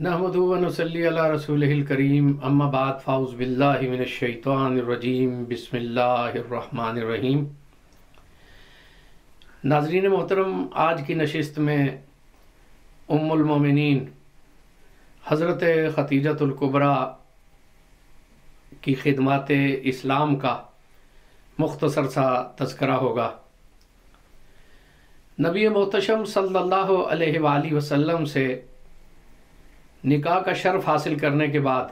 نحمدہ و نصلی علی رسولہ الکریم، اما بعد فاعوذ باللہ من الشیطان الرجیم، بسم اللہ الرحمن الرحیم۔ ناظرین محترم، آج کی نشست میں ام المومنین حضرت خدیجۃ الکبریٰ کی خدمات اسلام کا مختصر سا تذکرہ ہوگا۔ نبی محتشم صلی اللہ علیہ وآلہ وسلم سے نکاح کا شرف حاصل کرنے کے بعد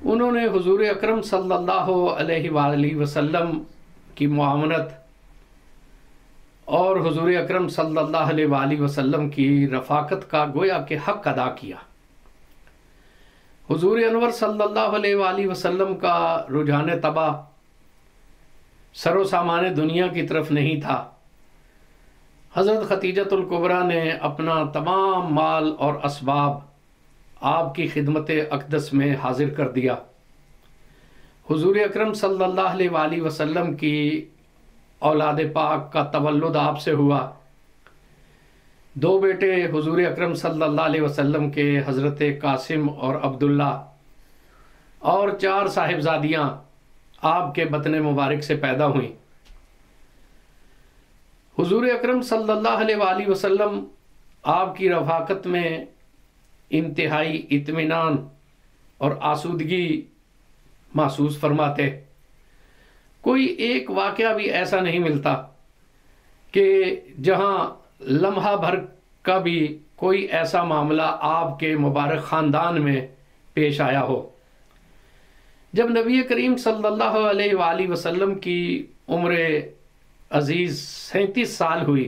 انہوں نے حضور اکرم صلی اللہ علیہ وآلہ وسلم کی معاونت اور حضور اکرم صلی اللہ علیہ وآلہ وسلم کی رفاقت کا گویا کہ حق ادا کیا۔ حضور انور صلی اللہ علیہ وآلہ وسلم کا رجحان طبع سر و سامان دنیا کی طرف نہیں تھا۔ حضرت خدیجۃ الکبریٰ نے اپنا تمام مال اور اسباب آپ کی خدمت اقدس میں حاضر کر دیا۔ حضور اکرم صلی اللہ علیہ وآلہ وسلم کی اولاد پاک کا تولد آپ سے ہوا۔ دو بیٹے حضور اکرم صلی اللہ علیہ وسلم کے حضرت قاسم اور عبداللہ، اور 4 صاحبزادیاں آپ کے بطن مبارک سے پیدا ہوئیں۔ حضور اکرم صلی اللہ علیہ وآلہ وسلم آپ کی رفاقت میں انتہائی اطمینان اور آسودگی محسوس فرماتے۔ کوئی ایک واقعہ بھی ایسا نہیں ملتا کہ جہاں لمحہ بھر کا بھی کوئی ایسا معاملہ آپ کے مبارک خاندان میں پیش آیا ہو۔ جب نبی کریم صلی اللہ علیہ وآلہ وسلم کی عمر عزیز 37 سال ہوئی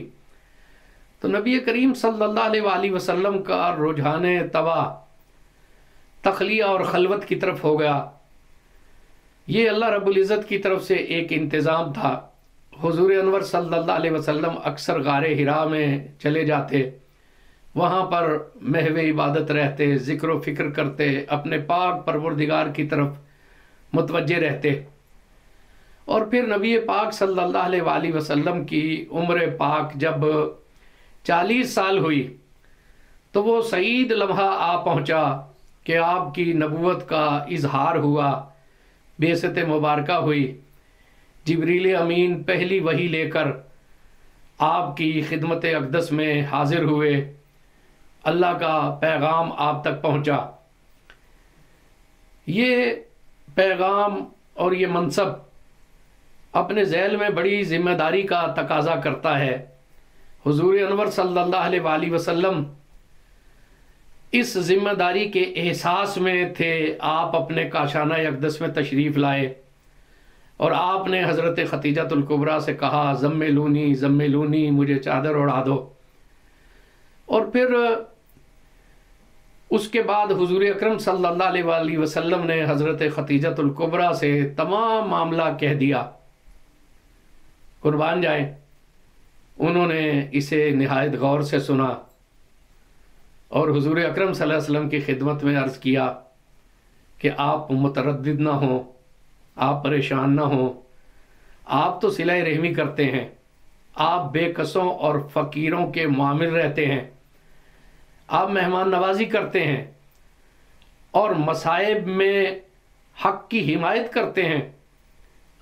تو نبی کریم صلی اللہ علیہ وآلہ وسلم کا رجحان طبع تخلیہ اور خلوت کی طرف ہو گیا۔ یہ اللہ رب العزت کی طرف سے ایک انتظام تھا۔ حضور انور صلی اللہ علیہ وسلم اکثر غار حرا میں چلے جاتے، وہاں پر محو عبادت رہتے، ذکر و فکر کرتے، اپنے پاک پروردگار کی طرف متوجہ رہتے۔ اور پھر نبی پاک صلی اللہ علیہ وآلہ وسلم کی عمر پاک جب 40 سال ہوئی تو وہ سعید لمحہ آ پہنچا کہ آپ کی نبوت کا اظہار ہوا، بعثت مبارکہ ہوئی۔ جبریل امین پہلی وحی لے کر آپ کی خدمت اقدس میں حاضر ہوئے، اللہ کا پیغام آپ تک پہنچا۔ یہ پیغام اور یہ منصب اپنے ذیل میں بڑی ذمہ داری کا تقاضا کرتا ہے۔ حضور انور صلی اللہ علیہ وآلہ وسلم اس ذمہ داری کے احساس میں تھے۔ آپ اپنے کاشانہ اقدس میں تشریف لائے اور آپ نے حضرت خدیجۃ الکبریٰ سے کہا، زملونی زملونی، مجھے چادر اڑا دو۔ اور پھر اس کے بعد حضور اکرم صلی اللہ علیہ وآلہ وسلم نے حضرت خدیجۃ الکبریٰ سے تمام معاملہ کہہ دیا۔ قربان جائیں، انہوں نے اسے نہایت غور سے سنا اور حضور اکرم صلی اللہ علیہ وسلم کی خدمت میں عرض کیا کہ آپ متردد نہ ہوں، آپ پریشان نہ ہوں۔ آپ تو صلہ رحمی کرتے ہیں، آپ بے کسوں اور فقیروں کے معامل رہتے ہیں، آپ مہمان نوازی کرتے ہیں اور مصائب میں حق کی حمایت کرتے ہیں۔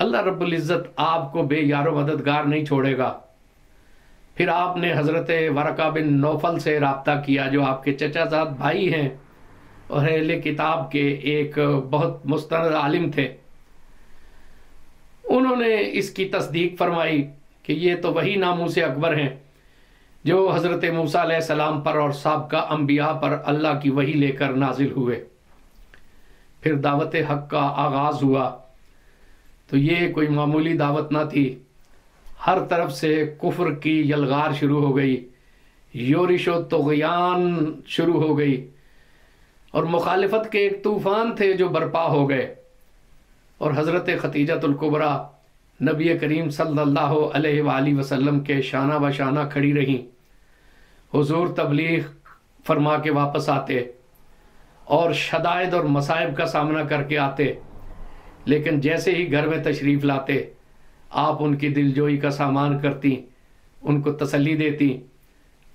اللہ رب العزت آپ کو بے یار و مددگار نہیں چھوڑے گا۔ پھر آپ نے حضرت ورقہ بن نوفل سے رابطہ کیا، جو آپ کے چچا زاد بھائی ہیں اور اہل کتاب کے ایک بہت مستند عالم تھے۔ انہوں نے اس کی تصدیق فرمائی کہ یہ تو وہی ناموس اکبر ہیں جو حضرت موسیٰ علیہ السلام پر اور سابقہ انبیاء پر اللہ کی وحی لے کر نازل ہوئے۔ پھر دعوت حق کا آغاز ہوا تو یہ کوئی معمولی دعوت نہ تھی۔ ہر طرف سے کفر کی یلغار شروع ہو گئی، یورش و طغیان شروع ہو گئی، اور مخالفت کے ایک طوفان تھے جو برپا ہو گئے۔ اور حضرت خدیجۃ الکبریٰ نبی کریم صلی اللہ علیہ وآلہ وسلم کے شانہ بشانہ کھڑی رہیں۔ حضور تبلیغ فرما کے واپس آتے اور شدائد اور مصائب کا سامنا کر کے آتے، لیکن جیسے ہی گھر میں تشریف لاتے آپ ان کی دل جوئی کا سامان کرتی، ان کو تسلی دیتی،